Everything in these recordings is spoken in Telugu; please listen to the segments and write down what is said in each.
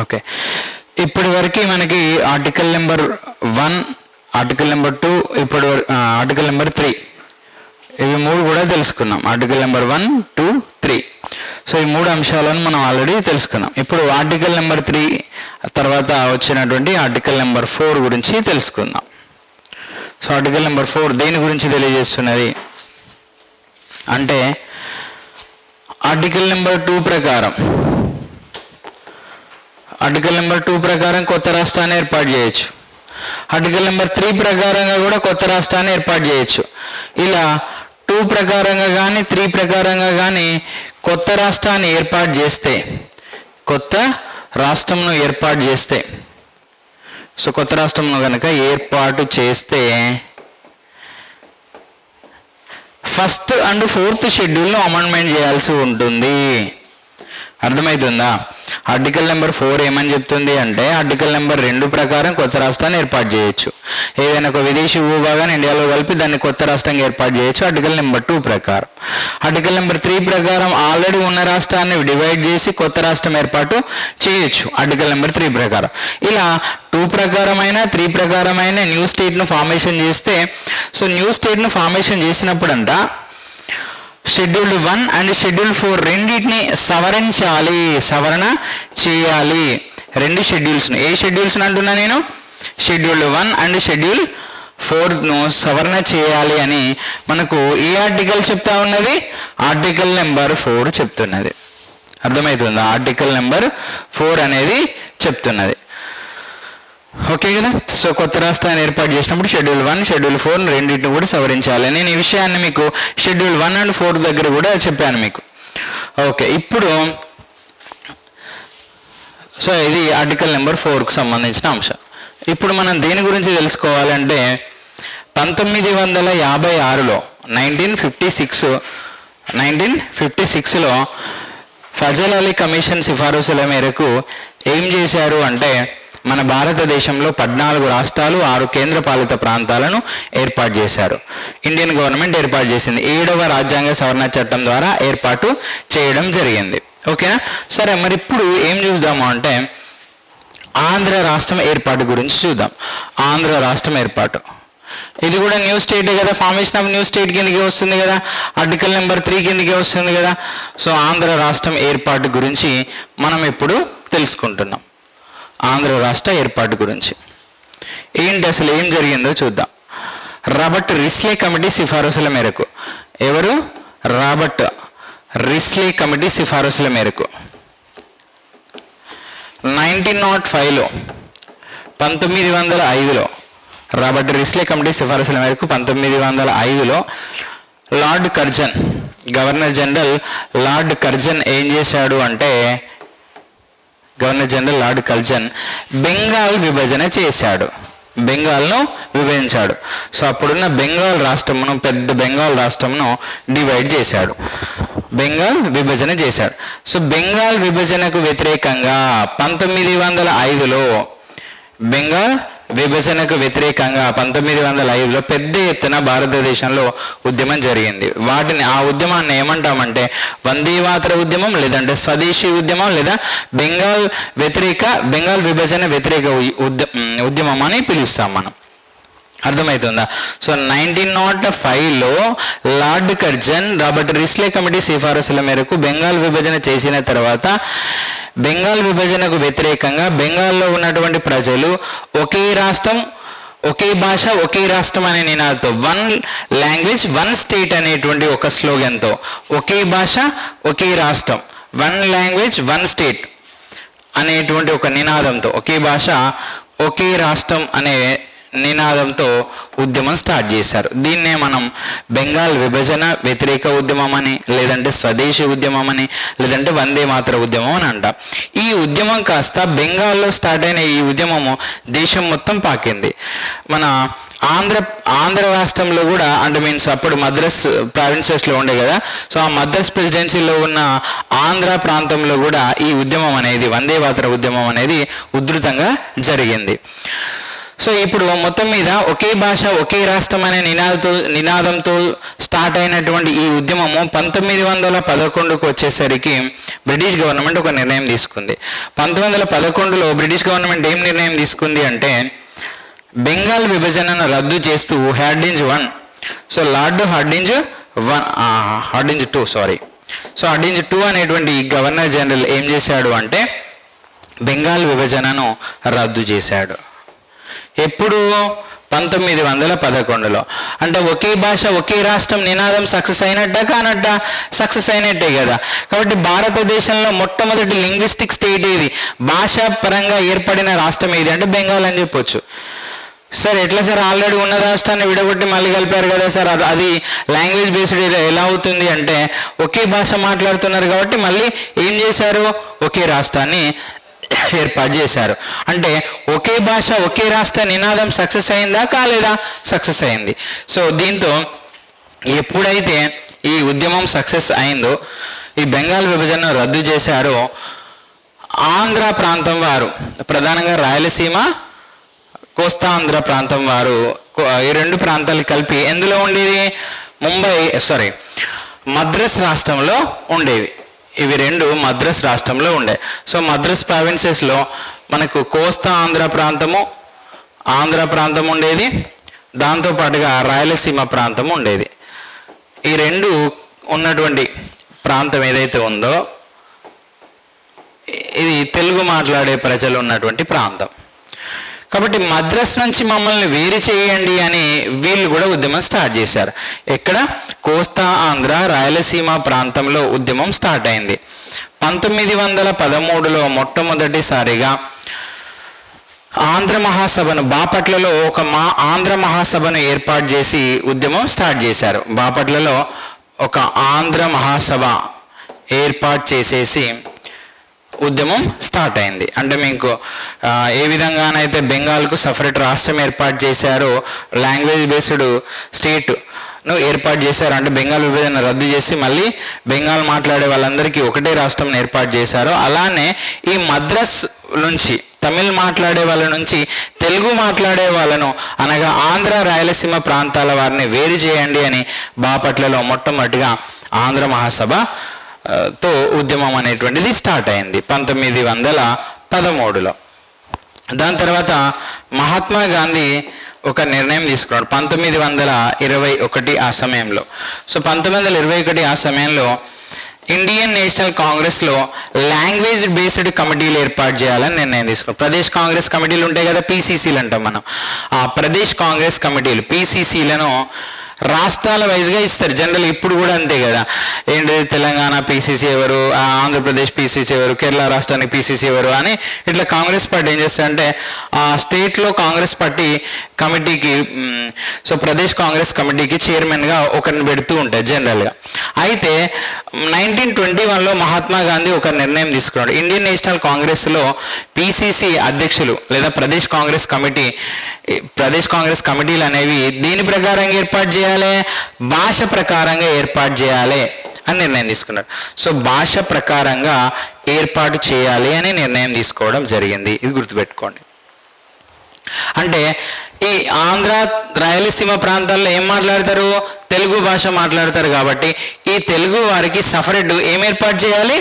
ఓకే, ఇప్పటి వరకు మనకి ఆర్టికల్ నెంబర్ 1, ఆర్టికల్ నెంబర్ 2, ఇప్పుడు ఆర్టికల్ నెంబర్ 3, ఇవి 3 కూడా తెలుసుకున్నాం. Article number 1, 2, 3. సో ఈ 3 అంశాలను మనం ఆల్రెడీ తెలుసుకున్నాం. ఇప్పుడు ఆర్టికల్ నెంబర్ 3 తర్వాత వచ్చినటువంటి ఆర్టికల్ నెంబర్ 4 గురించి తెలుసుకుందాం. సో ఆర్టికల్ నెంబర్ 4 దేని గురించి తెలియజేస్తున్నది అంటే, ఆర్టికల్ నెంబర్ 2 ప్రకారం కొత్త రాష్ట్రాన్ని ఏర్పాటు చేయొచ్చు. ఆర్టికల్ నెంబర్ 3 ప్రకారంగా కూడా కొత్త రాష్ట్రాన్ని ఏర్పాటు చేయొచ్చు. ఇలా 2 ప్రకారంగా కానీ 3 ప్రకారంగా కానీ కొత్త రాష్ట్రాన్ని ఏర్పాటు చేస్తే, కొత్త రాష్ట్రంను ఏర్పాటు చేస్తే, సో కొత్త రాష్ట్రంను కనుక ఏర్పాటు చేస్తే ఫస్ట్ అండ్ 4th షెడ్యూల్ను అమెండ్మెంట్ చేయాల్సి ఉంటుంది. అర్థమవుతుందా? ఆర్టికల్ నెంబర్ 4 ఏమని చెప్తుంది అంటే, ఆర్టికల్ నెంబర్ 2 ప్రకారం కొత్త రాష్ట్రాన్ని ఏర్పాటు చేయొచ్చు. ఏదైనా ఒక విదేశీ భూభాగాన్ని ఇండియాలో కలిపి దాన్ని కొత్త రాష్ట్రంగా ఏర్పాటు చేయొచ్చు ఆర్టికల్ నెంబర్ 2 ప్రకారం. ఆర్టికల్ నెంబర్ 3 ప్రకారం ఆల్రెడీ ఉన్న రాష్ట్రాన్ని డివైడ్ చేసి కొత్త రాష్ట్రం ఏర్పాటు చేయొచ్చు ఆర్టికల్ నెంబర్ 3 ప్రకారం. ఇలా 2 ప్రకారమైన 3 ప్రకారమైన న్యూ స్టేట్ను ఫార్మేషన్ చేస్తే, సో న్యూ స్టేట్ను ఫార్మేషన్ చేసినప్పుడంట షెడ్యూల్ 1 అండ్ షెడ్యూల్ 4 రెండింటిని సవరణ చేయాలి. 2 షెడ్యూల్స్ను, ఏ షెడ్యూల్స్ని అంటున్నా నేను, షెడ్యూల్ 1 అండ్ షెడ్యూల్ 4ను సవరణ చేయాలి అని మనకు ఏ ఆర్టికల్ చెప్తా ఉన్నది? ఆర్టికల్ నెంబర్ 4 చెప్తున్నది. అర్థమవుతుందా? ఆర్టికల్ నెంబర్ 4 అనేది చెప్తున్నది. ఓకే కదా? సో కొత్త రాష్ట్రాన్ని ఏర్పాటు చేసినప్పుడు షెడ్యూల్ 1, షెడ్యూల్ 4 రెండింటిని కూడా సవరించాలి. నేను ఈ విషయాన్ని మీకు షెడ్యూల్ 1 అండ్ 4 దగ్గర కూడా చెప్పాను మీకు. ఓకే, ఇప్పుడు సో ఇది ఆర్టికల్ నెంబర్ 4కు సంబంధించిన అంశం. ఇప్పుడు మనం దేని గురించి తెలుసుకోవాలంటే, 1956లో 1956లో ఫజల్ అలీ కమిషన్ సిఫారసుల మేరకు ఏం చేశారు అంటే, మన భారతదేశంలో 14 రాష్ట్రాలు 6 కేంద్రపాలిత ప్రాంతాలను ఏర్పాటు చేశారు. ఇండియన్ గవర్నమెంట్ ఏర్పాటు చేసింది. 7వ రాజ్యాంగ సవరణ చట్టం ద్వారా ఏర్పాటు చేయడం జరిగింది. ఓకేనా? సరే, మరి ఇప్పుడు ఏం చూద్దాము అంటే, ఆంధ్ర రాష్ట్రం ఏర్పాటు గురించి చూద్దాం. ఆంధ్ర రాష్ట్రం ఏర్పాటు, ఇది కూడా న్యూ స్టేటే కదా, ఫార్మేషన్ ఆఫ్ న్యూ స్టేట్ కిందకి వస్తుంది కదా, ఆర్టికల్ నెంబర్ 3 కిందకి వస్తుంది కదా. సో ఆంధ్ర రాష్ట్రం ఏర్పాటు గురించి మనం ఇప్పుడు తెలుసుకుంటున్నాం. ఆంధ్ర రాష్ట్ర ఏర్పాటు గురించి ఏంటి, అసలు ఏం జరిగిందో చూద్దాం. రాబర్ట్ రిస్లే కమిటీ సిఫారసుల మేరకు, ఎవరు? రాబర్ట్ రిస్లే కమిటీ సిఫారసుల మేరకు 1905లో 1905లో రాబర్ట్ రిస్లే కమిటీ సిఫారసుల మేరకు 1905లో lord Curzon, governor general lord Curzon ఏం చేశాడు అంటే, governor general lord Curzon Bengal విభజన చేశాడు, బెంగాల్ను విభజించాడు. సో అప్పుడున్న బెంగాల్ రాష్ట్రమును, పెద్ద బెంగాల్ రాష్ట్రమును డివైడ్ చేశాడు, బెంగాల్ విభజన చేశాడు. సో బెంగాల్ విభజనకు వ్యతిరేకంగా 1905లో బెంగాల్ విభజనకు వ్యతిరేకంగా 1905లో పెద్ద ఎత్తున భారతదేశంలో ఉద్యమం జరిగింది. ఆ ఉద్యమాన్ని ఏమంటామంటే వందే మాతర ఉద్యమం, లేదంటే స్వదేశీ ఉద్యమం, లేదా బెంగాల్ విభజన వ్యతిరేక ఉద్యమం అని పిలుస్తాం మనం. అర్థమవుతుందా? సో 1905లో lord Curzon Robert Risley committee సిఫారసుల మేరకు బెంగాల్ విభజన చేసిన తర్వాత, బెంగాల్ విభజనకు వ్యతిరేకంగా బెంగాల్లో ఉన్నటువంటి ప్రజలు ఒకే రాష్ట్రం, ఒకే భాష, ఒకే రాష్ట్రం అనే నినాదంతో, 1 లాంగ్వేజ్ 1 స్టేట్ అనేటువంటి ఒక స్లోగన్తో, ఒకే భాష ఒకే రాష్ట్రం, 1 లాంగ్వేజ్ 1 స్టేట్ అనేటువంటి ఒక నినాదంతో, ఒకే భాష ఒకే రాష్ట్రం అనే నినాదంతో ఉద్యమం స్టార్ట్ చేశారు. దీన్నే మనం బెంగాల్ విభజన వ్యతిరేక ఉద్యమం అని, లేదంటే స్వదేశీ ఉద్యమం అని, లేదంటే వందే మాతర ఉద్యమం అని అంటాం. ఈ ఉద్యమం కాస్త బెంగాల్లో స్టార్ట్ అయిన ఈ ఉద్యమము దేశం మొత్తం పాకింది. మన ఆంధ్ర రాష్ట్రంలో కూడా, అంటే మీన్స్ అప్పుడు మద్రాస్ ప్రావిన్సెస్లో ఉండే కదా, సో ఆ మద్రాస్ ప్రెసిడెన్సీలో ఉన్న ఆంధ్ర ప్రాంతంలో కూడా ఈ ఉద్యమం అనేది, వందే మాతర ఉద్యమం అనేది ఉధృతంగా జరిగింది. సో ఇప్పుడు మొత్తం మీద ఒకే భాష ఒకే రాష్ట్రం అనే నినాదంతో స్టార్ట్ అయినటువంటి ఈ ఉద్యమము 1911కు వచ్చేసరికి బ్రిటిష్ గవర్నమెంట్ ఒక నిర్ణయం తీసుకుంది. 1911లో బ్రిటిష్ గవర్నమెంట్ ఏం నిర్ణయం తీసుకుంది అంటే బెంగాల్ విభజనను రద్దు చేస్తూ Hardinge 1, so lord Hardinge 2 so Hardinge 2 అనేటువంటి గవర్నర్ జనరల్ ఏం చేశాడు అంటే బెంగాల్ విభజనను రద్దు చేశాడు. ఎప్పుడు? 1911లో. అంటే ఒకే భాష ఒకే రాష్ట్రం నినాదం సక్సెస్ అయినట్టా కానట్టా? సక్సెస్ అయినట్టే కదా. కాబట్టి భారతదేశంలో మొట్టమొదటి లింగ్విస్టిక్ స్టేట్ ఏది, భాషా పరంగా ఏర్పడిన రాష్ట్రం ఏది అంటే బెంగాల్ అని చెప్పొచ్చు. సార్ ఎట్లా సార్, ఆల్రెడీ ఉన్న రాష్ట్రాన్ని విడగొట్టి మళ్ళీ కలిపారు కదా సార్, అది లాంగ్వేజ్ బేస్డ్ ఎలా అవుతుంది అంటే ఒకే భాష మాట్లాడుతున్నారు కాబట్టి మళ్ళీ ఏం చేశారు, ఒకే రాష్ట్రాన్ని ఏర్పాటు చేశారు. అంటే ఒకే భాష ఒకే రాష్ట్ర నినాదం సక్సెస్ అయిందా కాలేదా? సక్సెస్ అయింది. సో దీంతో ఎప్పుడైతే ఈ ఉద్యమం సక్సెస్ అయిందో, ఈ బెంగాల్ విభజనను రద్దు చేశారో, ఆంధ్ర ప్రాంతం వారు ప్రధానంగా రాయలసీమ కోస్తా ఆంధ్ర ప్రాంతం వారు ఈ రెండు ప్రాంతాలు కలిపి ఎందులో ఉండేది, మద్రాస్ రాష్ట్రంలో ఉండేవి. ఇవి రెండు మద్రాస్ రాష్ట్రంలో ఉండే. సో మద్రాస్ ప్రావిన్సెస్లో మనకు కోస్తా ఆంధ్ర ప్రాంతం ఉండేది, దాంతోపాటుగా రాయలసీమ ప్రాంతం ఉండేది. ఈ రెండు ఉన్నటువంటి ప్రాంతం ఏదైతే ఉందో ఇది తెలుగు మాట్లాడే ప్రజలు ఉన్నటువంటి ప్రాంతం. కాబట్టి మద్రాస్ నుంచి మమ్మల్ని వేరు చేయండి అని వీళ్ళు కూడా ఉద్యమం స్టార్ట్ చేశారు. ఎక్కడ? కోస్తా ఆంధ్ర రాయలసీమ ప్రాంతంలో ఉద్యమం స్టార్ట్ అయింది. 1913లో మొట్టమొదటిసారిగా ఆంధ్ర మహాసభను బాపట్లలో ఆంధ్ర మహాసభను ఏర్పాటు చేసి ఉద్యమం స్టార్ట్ చేశారు. బాపట్లలో ఒక ఆంధ్ర మహాసభ ఏర్పాటు చేసేసి ఉద్యమం స్టార్ట్ అయింది. అంటే మీకు ఏ విధంగానైతే బెంగాల్కు సపరేట్ రాష్ట్రం ఏర్పాటు చేశారో, లాంగ్వేజ్ బేస్డ్ స్టేట్ను ఏర్పాటు చేశారు, అంటే బెంగాల్ విభజన రద్దు చేసి మళ్ళీ బెంగాల్ మాట్లాడే వాళ్ళందరికీ ఒకటే రాష్ట్రం ఏర్పాటు చేశారో, అలానే ఈ మద్రాస్ నుంచి తమిళ్ మాట్లాడే వాళ్ళ నుంచి తెలుగు మాట్లాడే వాళ్ళను అనగా ఆంధ్ర రాయలసీమ ప్రాంతాల వారిని వేరు చేయండి అని బాపట్లలో మొట్టమొదటిగా ఆంధ్ర మహాసభ తో ఉద్యమం అనేటువంటిది స్టార్ట్ అయింది 1913లో. దాని తర్వాత మహాత్మా గాంధీ ఒక నిర్ణయం తీసుకున్నాడు 1921 ఆ సమయంలో. సో 1921 ఆ సమయంలో ఇండియన్ నేషనల్ కాంగ్రెస్లో లాంగ్వేజ్ బేస్డ్ కమిటీలు ఏర్పాటు చేయాలని నిర్ణయం తీసుకున్నాం. ప్రదేశ్ కాంగ్రెస్ కమిటీలు ఉంటాయి కదా, పీసీసీలు అంటాం మనం. ఆ ప్రదేశ్ కాంగ్రెస్ కమిటీలు పీసీసీలను రాష్ట్రాల వైజ్గా ఇస్తారు. జనరల్ ఇప్పుడు కూడా అంతే కదా, ఏంటి తెలంగాణ పీసీసీ ఎవరు, ఆంధ్రప్రదేశ్ పీసీసీ ఎవరు, కేరళ రాష్ట్రానికి పీసీసీ ఎవరు అని ఇట్లా కాంగ్రెస్ పార్టీ ఏం చేస్తారంటే ఆ స్టేట్లో కాంగ్రెస్ పార్టీ కమిటీకి, సో ప్రదేశ్ కాంగ్రెస్ కమిటీకి చైర్మన్గా ఒకరిని పెడుతూ ఉంటాయి జనరల్గా. అయితే 1921లో మహాత్మా గాంధీ ఒక నిర్ణయం తీసుకున్నాడు. ఇండియన్ నేషనల్ కాంగ్రెస్లో పీసీసీ అధ్యక్షులు లేదా ప్రదేశ్ కాంగ్రెస్ కమిటీలు అనేవి దీని ప్రకారంగా ఏర్పాటు చేయాలి, భాష ప్రకారంగా ఏర్పాటు చేయాలి అని నిర్ణయం తీసుకున్నారు. సో భాష ప్రకారంగా ఏర్పాటు చేయాలి అని నిర్ణయం తీసుకోవడం జరిగింది. ఇది గుర్తుపెట్టుకోండి. అంటే ఈ ఆంధ్ర రాయలసీమ ప్రాంతాల్లో ఏం మాట్లాడతారు, తెలుగు భాష మాట్లాడతారు. కాబట్టి ఈ తెలుగు వారికి సపరేట్ ఏం ఏర్పాటు చేయాలి,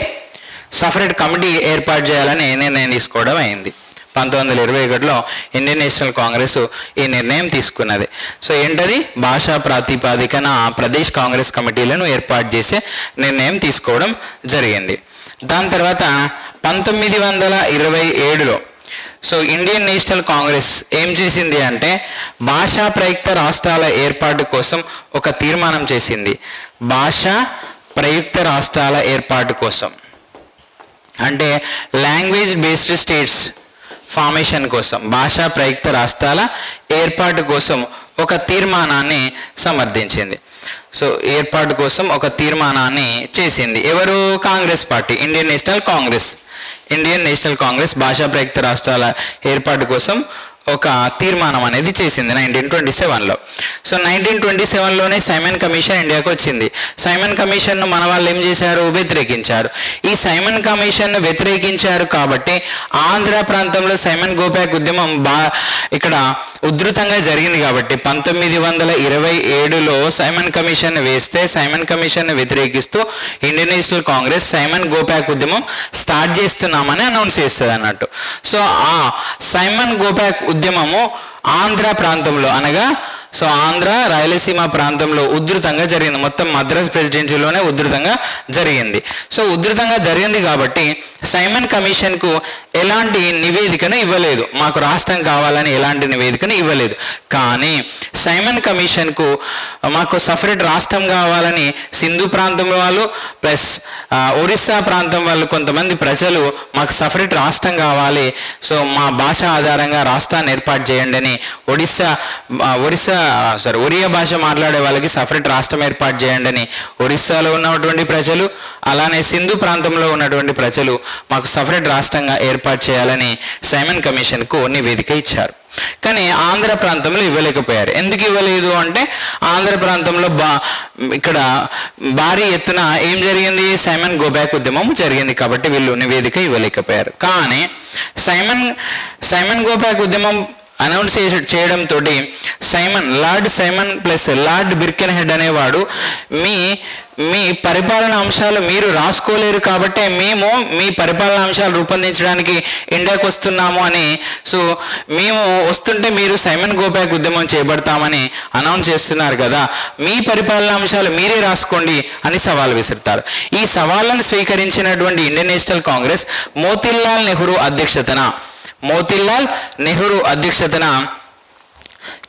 సపరేట్ కమిటీ ఏర్పాటు చేయాలని నిర్ణయం తీసుకోవడం అయింది. 1921లో ఇండియన్ నేషనల్ కాంగ్రెస్ ఈ నిర్ణయం తీసుకున్నది. సో ఏంటది, భాషా ప్రాతిపాదికన ప్రదేశ్ కాంగ్రెస్ కమిటీలను ఏర్పాటు చేసే నిర్ణయం తీసుకోవడం జరిగింది. దాని తర్వాత 1927లో సో ఇండియన్ నేషనల్ కాంగ్రెస్ ఏం చేసింది అంటే భాషా ప్రయుక్త రాష్ట్రాల ఏర్పాటు కోసం ఒక తీర్మానం చేసింది. భాషా ప్రయుక్త రాష్ట్రాల ఏర్పాటు కోసం అంటే లాంగ్వేజ్ బేస్డ్ స్టేట్స్ ఫార్మేషన్ కోసం, భాషా ప్రయుక్త రాష్ట్రాల ఏర్పాటు కోసం ఒక తీర్మానాన్ని సమర్థించింది. సో ఏర్పాటు కోసం ఒక తీర్మానాన్ని చేసింది ఎవరు, Congress party, Indian National Congress భాషా ప్రయుక్త రాష్ట్రాల ఏర్పాటు కోసం ఒక తీర్మానం అనేది చేసింది 1927లో. సో 1927లోనే సైమన్ కమిషన్ ఇండియాకు వచ్చింది. సైమన్ కమిషన్ను మన వాళ్ళు ఏం చేశారు, వ్యతిరేకించారు. ఈ సైమన్ కమిషన్ను వ్యతిరేకించారు కాబట్టి ఆంధ్ర ప్రాంతంలో సైమన్ గోబ్యాక్ ఉద్యమం ఇక్కడ ఉధృతంగా జరిగింది. కాబట్టి 1927లో సైమన్ కమిషన్ వేస్తే సైమన్ కమిషన్ను వ్యతిరేకిస్తూ Indian National Congress Simon go back ఉద్యమం స్టార్ట్ చేస్తున్నామని అనౌన్స్ చేస్తుంది అన్నట్టు. సో ఆ సైమన్ గోబ్యాక్ ఉద్యమము ఆంధ్ర ప్రాంతంలో అనగా సో ఆంధ్ర రాయలసీమ ప్రాంతంలో ఉధృతంగా జరిగింది. మొత్తం మద్రాస్ ప్రెసిడెన్సీలోనే ఉధృతంగా జరిగింది. సో ఉధృతంగా జరిగింది కాబట్టి సైమన్ కమిషన్కు ఎలాంటి నివేదికను ఇవ్వలేదు, మాకు రాష్ట్రం కావాలని ఎలాంటి నివేదికను ఇవ్వలేదు. కానీ సైమన్ కమిషన్కు మాకు సపరేట్ రాష్ట్రం కావాలని సింధు ప్రాంతం వాళ్ళు ప్లస్ ఒరిస్సా ప్రాంతం వాళ్ళు కొంతమంది ప్రజలు మాకు సపరేట్ రాష్ట్రం కావాలి, సో మా భాష ఆధారంగా రాష్ట్రాన్ని ఏర్పాటు చేయండి అని ఒరియా భాష మాట్లాడే వాళ్ళకి సపరేట్ రాష్ట్రం ఏర్పాటు చేయండి అని ఒరిస్సాలో ఉన్నటువంటి ప్రజలు, అలానే సింధు ప్రాంతంలో ఉన్నటువంటి ప్రజలు మాకు సపరేట్ రాష్ట్రంగా ఏర్పాటు చేయాలని సైమన్ కమిషన్కు నివేదిక ఇచ్చారు. కానీ ఆంధ్ర ప్రాంతంలో ఇవ్వలేకపోయారు. ఎందుకు ఇవ్వలేదు అంటే ఆంధ్ర ప్రాంతంలో ఇక్కడ భారీ ఎత్తున ఏం జరిగింది, సైమన్ గోబ్యాక్ ఉద్యమం జరిగింది కాబట్టి వీళ్ళు నివేదిక ఇవ్వలేకపోయారు. కానీ సైమన్ గోబ్యాక్ ఉద్యమం అనౌన్స్ చేయడంతో లార్డ్ సైమన్ ప్లస్ లార్డ్ బిర్కెన్హెడ్ అనేవాడు మీ పరిపాలన అంశాలు మీరు రాసుకోలేరు కాబట్టి మేము మీ పరిపాలన అంశాలు రూపొందించడానికి ఇండియాకు వస్తున్నాము అని, సో మేము వస్తుంటే మీరు సైమన్ గోబ్యాక్ ఉద్యమం చేపడతామని అనౌన్స్ చేస్తున్నారు కదా, మీ పరిపాలన అంశాలు మీరే రాసుకోండి అని సవాల్ విసురుతారు. ఈ సవాళ్ళను స్వీకరించినటువంటి ఇండియన్ నేషనల్ కాంగ్రెస్ మోతీలాల్ నెహ్రూ అధ్యక్షతన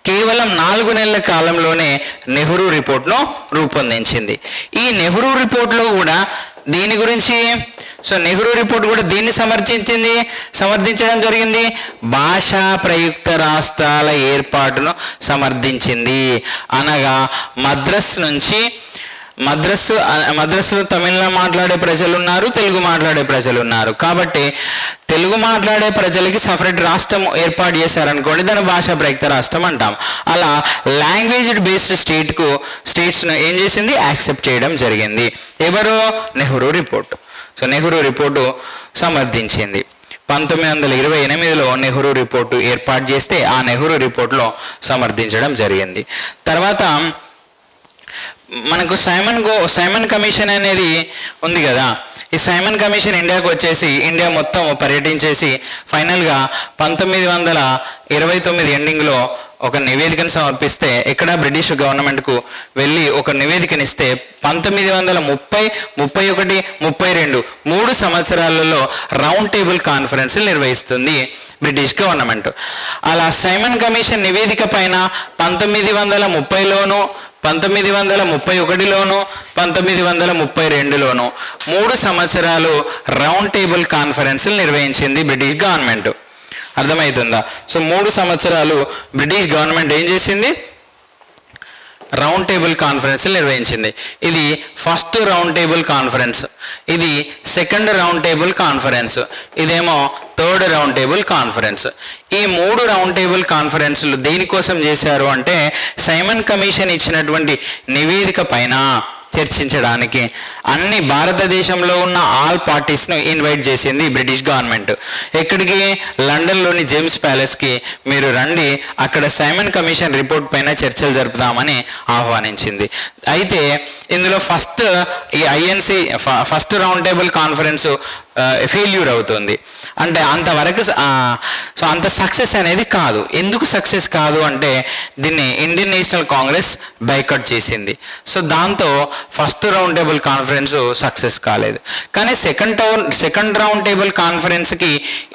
కేవలం 4 నెలల కాలంలోనే నెహ్రూ రిపోర్ట్ను రూపొందించింది. ఈ నెహ్రూ రిపోర్ట్లో కూడా దీని గురించి నెహ్రూ రిపోర్ట్ కూడా దీన్ని సమర్థించడం జరిగింది, భాషా ప్రయుక్త రాష్ట్రాల ఏర్పాటును సమర్థించింది. అనగా మద్రాసులో తమిళ మాట్లాడే ప్రజలు ఉన్నారు, తెలుగు మాట్లాడే ప్రజలు ఉన్నారు. కాబట్టి తెలుగు మాట్లాడే ప్రజలకి సపరేట్ రాష్ట్రం ఏర్పాటు చేశారనుకోండి, దాని భాషా ప్రయుక్త రాష్ట్రం అంటాం. అలా లాంగ్వేజ్ బేస్డ్ స్టేట్స్ను ఏం చేసింది, యాక్సెప్ట్ చేయడం జరిగింది. ఎవరు, నెహ్రూ రిపోర్టు. నెహ్రూ రిపోర్టు సమర్థించింది. 1928లో నెహ్రూ రిపోర్టు ఏర్పాటు చేస్తే ఆ నెహ్రూ రిపోర్టులో సమర్థించడం జరిగింది. తర్వాత మనకు సైమన్ కమిషన్ అనేది ఉంది కదా, ఈ సైమన్ కమిషన్ ఇండియాకు వచ్చేసి ఇండియా మొత్తం పర్యటించేసి ఫైనల్గా 1929 ఎండింగ్లో ఒక నివేదికను సమర్పిస్తే ఇక్కడ బ్రిటిష్ గవర్నమెంట్కు వెళ్ళి ఒక నివేదికనిస్తే 1930, 31, 32 3 సంవత్సరాలలో రౌండ్ టేబుల్ కాన్ఫరెన్స్ నిర్వహిస్తుంది బ్రిటిష్ గవర్నమెంట్. అలా సైమన్ కమిషన్ నివేదిక పైన 1930లోను 1931లోను 1932లోను 3 సంవత్సరాలు రౌండ్ టేబుల్ కాన్ఫరెన్స్లు నిర్వహించింది బ్రిటిష్ గవర్నమెంట్. అర్థమవుతుందా? 3 సంవత్సరాలు బ్రిటిష్ గవర్నమెంట్ ఏం చేసింది, రౌండ్ టేబుల్ కాన్ఫరెన్స్ నిర్వహించింది. ఇది ఫస్ట్ రౌండ్ టేబుల్ కాన్ఫరెన్స్, ఇది సెకండ్ రౌండ్ టేబుల్ కాన్ఫరెన్స్, ఇదేమో థర్డ్ రౌండ్ టేబుల్ కాన్ఫరెన్స్. ఈ 3 రౌండ్ టేబుల్ కాన్ఫరెన్స్లు దేనికోసం చేశారు అంటే సైమన్ కమిషన్ ఇచ్చినటువంటి నివేదిక పైన చర్చించడానికి అన్ని భారతదేశంలో ఉన్న ఆల్ పార్టీస్ను ఇన్వైట్ చేసింది బ్రిటిష్ గవర్నమెంట్. ఎక్కడికి, లండన్లోని జేమ్స్ ప్యాలెస్కి మీరు రండి, అక్కడ సైమన్ కమిషన్ రిపోర్ట్ పైన చర్చలు జరుపుదామని ఆహ్వానించింది. అయితే ఇందులో ఈ INC first round table conference failure అవుతుంది. అంటే అంతవరకు అంత సక్సెస్ అనేది కాదు. ఎందుకు సక్సెస్ కాదు అంటే దీన్ని ఇండియన్ నేషనల్ కాంగ్రెస్ బైకట్ చేసింది. దాంతో first round table conference success కాలేదు. కానీ సెకండ్ రౌండ్ టేబుల్ కాన్ఫరెన్స్కి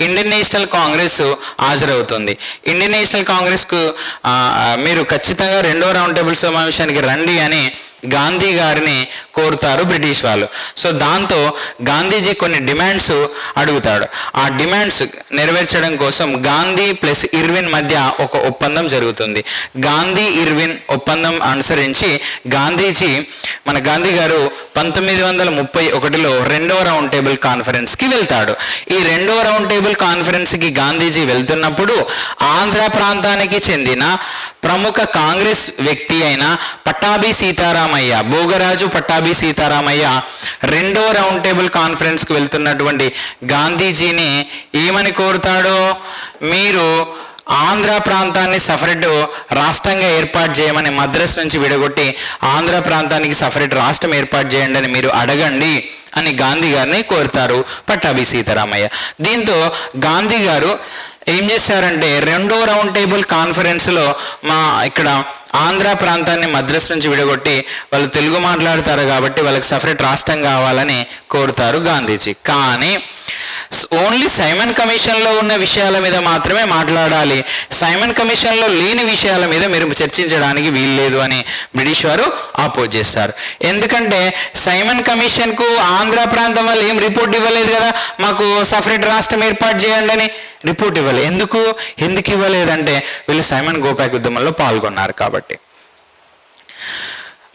ఇండియన్ నేషనల్ కాంగ్రెస్ హాజరవుతుంది. ఇండియన్ నేషనల్ కాంగ్రెస్కు మీరు ఖచ్చితంగా 2వ రౌండ్ టేబుల్ సమావేశానికి రండి అని గాంధీ గారిని కోరుతారు బ్రిటిష్ వాళ్ళు. దాంతో గాంధీజీ కొన్ని డిమాండ్స్ అడుగుతాడు. ఆ డిమాండ్స్ నెరవేర్చడం కోసం గాంధీ ప్లస్ ఇర్విన్ మధ్య ఒక ఒప్పందం జరుగుతుంది. గాంధీ ఇర్విన్ ఒప్పందం అనుసరించి గాంధీ గారు 1931లో రెండవ రౌండ్ టేబుల్ కాన్ఫరెన్స్కి వెళ్తాడు. ఈ రెండవ రౌండ్ టేబుల్ కాన్ఫరెన్స్కి గాంధీజీ వెళ్తున్నప్పుడు ఆంధ్ర ప్రాంతానికి చెందిన ప్రముఖ కాంగ్రెస్ వ్యక్తి అయిన పట్టాభి సీతారామయ్య, భోగరాజు పట్టాభి సీతారామయ్య రెండవ రౌండ్ టేబుల్ కాన్ఫరెన్స్కి వెళ్తున్నటువంటి గాంధీజీని ఏమని కోరుతాడో, మీరు ఆంధ్ర ప్రాంతాన్ని సపరేట్ రాష్ట్రంగా ఏర్పాటు చేయమని, మద్రాస్ నుంచి విడగొట్టి ఆంధ్ర ప్రాంతానికి సపరేట్ రాష్ట్రం ఏర్పాటు చేయండి అని మీరు అడగండి అని గాంధీ గారిని కోరుతారు పట్టాభి సీతారామయ్య. దీంతో గాంధీ గారు ఏం చేశారంటే రెండో రౌండ్ టేబుల్ కాన్ఫరెన్స్లో ఇక్కడ ఆంధ్ర ప్రాంతాన్ని మద్రాస్ నుంచి విడగొట్టి వాళ్ళు తెలుగు మాట్లాడతారు కాబట్టి వాళ్ళకి సపరేట్ రాష్ట్రం కావాలని కోరుతారు గాంధీజీ. కానీ ఓన్లీ సైమన్ కమిషన్లో ఉన్న విషయాల మీద మాత్రమే మాట్లాడాలి, సైమన్ కమిషన్లో లేని విషయాల మీద మీరు చర్చించడానికి వీల్లేదు అని బ్రిటిష్ వారు ఆపోజ్ చేస్తారు. ఎందుకంటే సైమన్ కమిషన్కు ఆంధ్ర ప్రాంతం వాళ్ళు ఏం రిపోర్ట్ ఇవ్వలేదు కదా, మాకు సపరేట్ రాష్ట్రం ఏర్పాటు చేయండి అని రిపోర్ట్ ఇవ్వలేదు. ఎందుకు ఇవ్వలేదంటే వీళ్ళు సైమన్ గోపాక్ ఉద్యమంలో పాల్గొన్నారు కాబట్టి.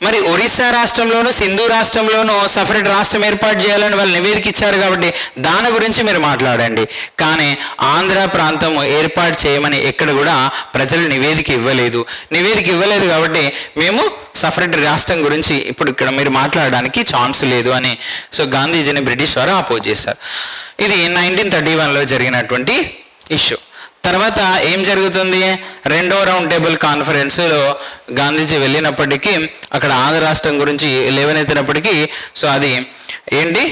మరి ఒరిస్సా రాష్ట్రంలోను సింధు రాష్ట్రంలోనూ సపరేట్ రాష్ట్రం ఏర్పాటు చేయాలని వాళ్ళు నివేదిక ఇచ్చారు కాబట్టి దాని గురించి మీరు మాట్లాడండి. కానీ ఆంధ్ర ప్రాంతం ఏర్పాటు చేయమని ఎక్కడ కూడా ప్రజలు నివేదిక ఇవ్వలేదు కాబట్టి మేము సపరేట్ రాష్ట్రం గురించి ఇప్పుడు ఇక్కడ మీరు మాట్లాడడానికి ఛాన్స్ లేదు అని సో గాంధీజీని బ్రిటిష్ వారు అపోజ్ చేశారు. ఇది 1931లో జరిగినటువంటి ఇష్యూ. తర్వాత ఏం జరుగుతుంది, రెండో రౌండ్ టేబుల్ కాన్ఫరెన్స్లో గాంధీజీ వెళ్ళినప్పటికీ అక్కడ ఆంధ్ర రాష్ట్రం గురించి లేవనెత్తినప్పటికీ సో అది ఏంటి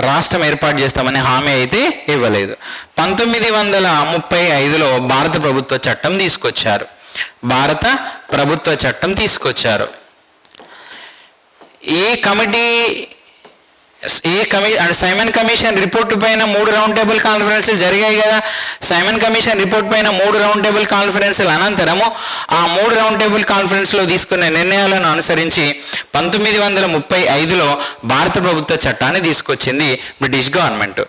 రాష్ట్రం ఏర్పాటు చేస్తామనే హామీ అయితే ఇవ్వలేదు. 1935లో భారత ప్రభుత్వ చట్టం తీసుకొచ్చారు. సైమన్ కమిషన్ రిపోర్ట్ పైన 3 రౌండ్ టేబుల్ కాన్ఫరెన్స్లు జరిగాయి కదా. సైమన్ కమిషన్ రిపోర్ట్ పైన 3 రౌండ్ టేబుల్ కాన్ఫరెన్స్ల అనంతరము ఆ 3 రౌండ్ టేబుల్ కాన్ఫరెన్స్లో తీసుకునే నిర్ణయాలను అనుసరించి 1935లో భారత ప్రభుత్వ చట్టాన్ని తీసుకొచ్చింది బ్రిటిష్ గవర్నమెంట్.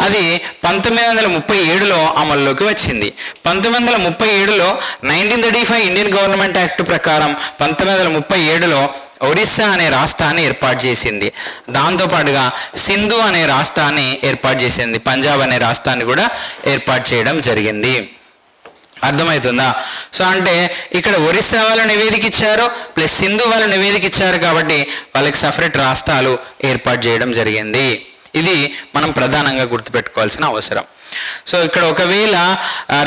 అది 1937లో అమల్లోకి వచ్చింది. 1937లో 1935 ఇండియన్ గవర్నమెంట్ యాక్ట్ ప్రకారం 1937లో ఒరిస్సా అనే రాష్ట్రాన్ని ఏర్పాటు చేసింది. దాంతోపాటుగా సింధు అనే రాష్ట్రాన్ని ఏర్పాటు చేసింది. పంజాబ్ అనే రాష్ట్రాన్ని కూడా ఏర్పాటు చేయడం జరిగింది. అర్థమవుతుందా? సో అంటే ఇక్కడ ఒరిస్సా వాళ్ళు నివేదిక ఇచ్చారు ప్లస్ సింధు వాళ్ళు నివేదిక ఇచ్చారు కాబట్టి వాళ్ళకి సపరేట్ రాష్ట్రాలు ఏర్పాటు చేయడం జరిగింది. ఇది మనం ప్రధానంగా గుర్తుపెట్టుకోవాల్సిన అవసరం. సో ఇక్కడ ఒకవేళ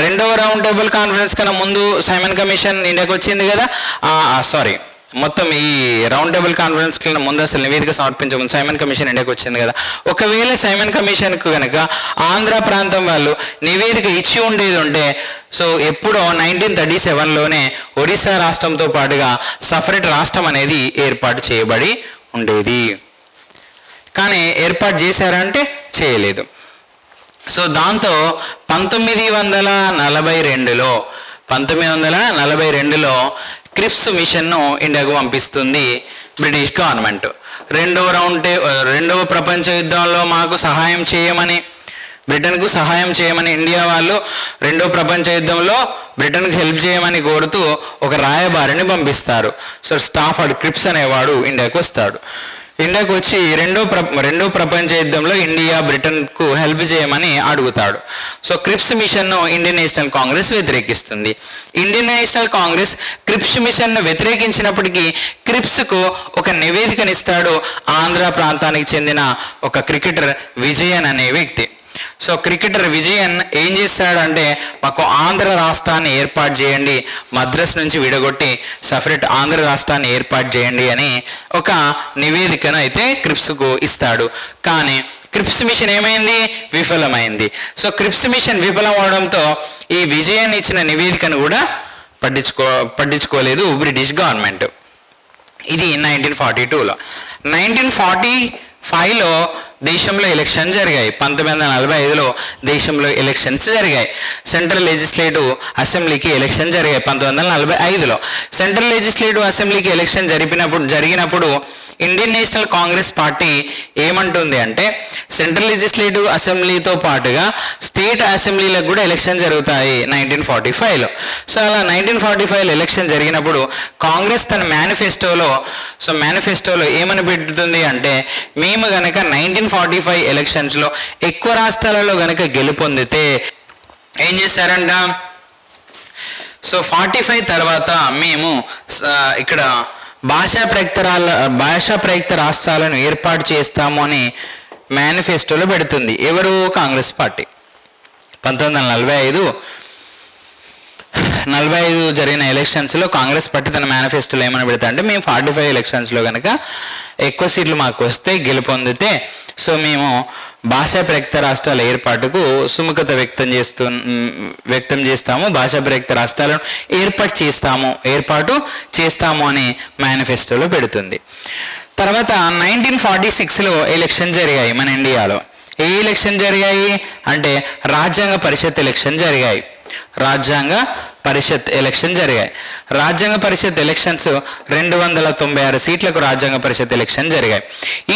రెండవ రౌండ్ టేబుల్ కాన్ఫరెన్స్ కన్నా ముందు సైమన్ కమిషన్ ఇండియాకి వచ్చింది కదా, మొత్తం ఈ రౌండ్ టేబుల్ కాన్ఫరెన్స్ కి ముందు అసలు నివేదిక సమర్పించకుండా సైమన్ కమిషన్ ఇండియాకి వచ్చింది కదా. ఒకవేళ సైమన్ కమిషన్కు కనుక ఆంధ్ర ప్రాంతం వాళ్ళు నివేదిక ఇచ్చి ఉంటే సో ఎప్పుడో 1937లోనే ఒరిస్సా రాష్ట్రంతో పాటుగా సపరేట్ రాష్ట్రం అనేది ఏర్పాటు చేయబడి ఉండేది. కానీ ఏర్పాటు చేశారంటే చేయలేదు. సో దాంతో 1942లో క్రిప్స్ మిషన్ను ఇండియాకు పంపిస్తుంది బ్రిటిష్ గవర్నమెంట్. రెండవ ప్రపంచ యుద్ధంలో మాకు సహాయం చేయమని, బ్రిటన్కు సహాయం చేయమని ఇండియా వాళ్ళు రెండో ప్రపంచ యుద్ధంలో బ్రిటన్కు హెల్ప్ చేయమని కోరుతూ ఒక రాయబారిని పంపిస్తారు. సో స్టాఫర్డ్ క్రిప్స్ అనేవాడు ఇండియాకు వస్తాడు. ఇండియాకు వచ్చి రెండో ప్రపంచ యుద్ధంలో ఇండియా బ్రిటన్కు హెల్ప్ చేయమని అడుగుతాడు. సో క్రిప్స్ మిషన్ను ఇండియన్ నేషనల్ కాంగ్రెస్ వ్యతిరేకిస్తుంది. ఇండియన్ నేషనల్ కాంగ్రెస్ క్రిప్స్ మిషన్ను వ్యతిరేకించినప్పటికీ క్రిప్స్కు ఒక నివేదికనిస్తాడు ఆంధ్ర ప్రాంతానికి చెందిన ఒక క్రికెటర్ విజయన్ అనే వ్యక్తి. సో క్రికెటర్ విజయన్ ఏం చేస్తాడంటే మాకు ఆంధ్ర రాష్ట్రాన్ని ఏర్పాటు చేయండి, మద్రాస్ నుంచి విడగొట్టి సపరేట్ ఆంధ్ర రాష్ట్రాన్ని ఏర్పాటు చేయండి అని ఒక నివేదికను అయితే క్రిప్స్కు ఇస్తాడు. కానీ క్రిప్స్ మిషన్ ఏమైంది? విఫలమైంది. సో క్రిప్స్ మిషన్ విఫలం అవడంతో ఈ విజయన్ ఇచ్చిన నివేదికను కూడా పట్టించుకోలేదు బ్రిటిష్ గవర్నమెంట్. ఇది 1942లో. 1945లో దేశంలో ఎలక్షన్ జరిగాయి. 1945లో దేశంలో ఎలక్షన్స్ జరిగాయి. సెంట్రల్ లెజిస్లేటివ్ అసెంబ్లీకి ఎలక్షన్ జరిగాయి 1945లో. సెంట్రల్ లెజిస్లేటివ్ అసెంబ్లీకి ఎలక్షన్ జరిగినప్పుడు ఇండియన్ నేషనల్ కాంగ్రెస్ పార్టీ ఏమంటుంది అంటే సెంట్రల్ లెజిస్లేటివ్ అసెంబ్లీతో పాటుగా స్టేట్ అసెంబ్లీలకు కూడా ఎలక్షన్ జరుగుతాయి 1945లో. సో అలా 1945 ఎలక్షన్ జరిగినప్పుడు కాంగ్రెస్ తన మేనిఫెస్టోలో ఏమని పెడుతుంది అంటే మేము గనక 1945 ఎలక్షన్స్లో ఎక్కువ రాష్ట్రాలలో గనక గెలుపొందితే ఏం చేశారంట, సో 45 తర్వాత మేము ఇక్కడ భాషా ప్రయుక్త రాష్ట్రాలను ఏర్పాటు చేస్తాము అని మేనిఫెస్టోలో పెడుతుంది. ఎవరు? కాంగ్రెస్ పార్టీ. 1945 జరిగిన ఎలక్షన్స్లో కాంగ్రెస్ పార్టీ తన మేనిఫెస్టోలో ఏమని పెడతా అంటే మేము 45 ఎలక్షన్స్లో కనుక ఎక్కువ సీట్లు మాకు వస్తే గెలుపొందితే సో మేము భాషా ప్రయుక్త రాష్ట్రాల ఏర్పాటుకు సుముఖత వ్యక్తం చేస్తాము, భాషా ప్రయుక్త రాష్ట్రాలను ఏర్పాటు చేస్తాము అని మేనిఫెస్టోలో పెడుతుంది. తర్వాత 1946లో ఎలక్షన్ జరిగాయి మన ఇండియాలో. ఏ ఎలక్షన్ జరిగాయి అంటే రాజ్యాంగ పరిషత్ ఎలక్షన్ జరిగాయి. రాజ్యాంగ పరిషత్ ఎలక్షన్స్ 296 సీట్లకు రాజ్యాంగ పరిషత్ ఎలక్షన్ జరిగాయి.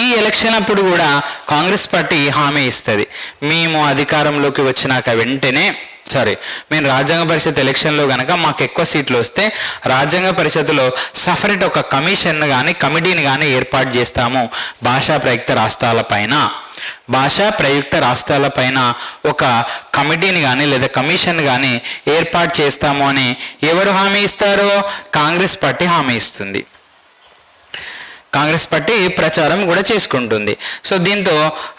ఈ ఎలక్షన్ అప్పుడు కూడా కాంగ్రెస్ పార్టీ హామీ ఇస్తుంది, మేము అధికారంలోకి వచ్చినాక వెంటనే మేము రాజ్యాంగ పరిషత్ ఎలక్షన్లో కనుక మాకు ఎక్కువ సీట్లు వస్తే రాజ్యాంగ పరిషత్తులో సపరేట్ ఒక కమిటీని కానీ ఏర్పాటు చేస్తాము, భాషా ప్రయుక్త రాష్ట్రాలపైన ఒక కమిటీని కానీ లేదా కమిషన్ కానీ ఏర్పాటు చేస్తాము అని ఎవరు హామీ ఇస్తారో కాంగ్రెస్ పార్టీ హామీ ఇస్తుంది. కాంగ్రెస్ పార్టీ ప్రచారం కూడా చేసుకుంటుంది. సో దీంతో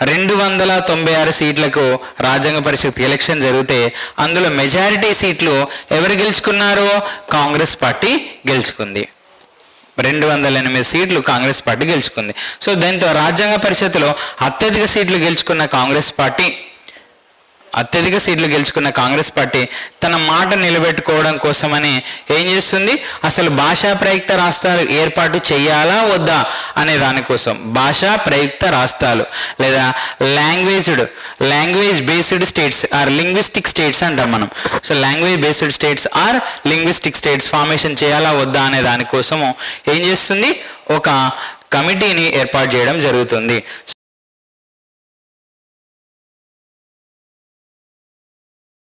296 సీట్లకు రాజ్యాంగ పరిషత్ ఎలక్షన్ జరిగితే అందులో మెజారిటీ సీట్లు ఎవరు గెలుచుకున్నారో కాంగ్రెస్ పార్టీ గెలుచుకుంది. 208 సీట్లు కాంగ్రెస్ పార్టీ గెలుచుకుంది. సో దీంతో రాజ్యాంగ పరిషత్తులో అత్యధిక సీట్లు గెలుచుకున్న కాంగ్రెస్ పార్టీ తన మాట నిలబెట్టుకోవడం కోసమని ఏం చేస్తుంది, అసలు భాషా ప్రయుక్త రాష్ట్రాలు ఏర్పాటు చేయాలా వద్దా అనే దానికోసం భాషా ప్రయుక్త రాష్ట్రాలు లేదా language based states or linguistic states అంటాం మనం. So language based states or linguistic states formation చేయాలా వద్దా అనే దానికోసము ఏం చేస్తుంది, ఒక కమిటీని ఏర్పాటు చేయడం జరుగుతుంది.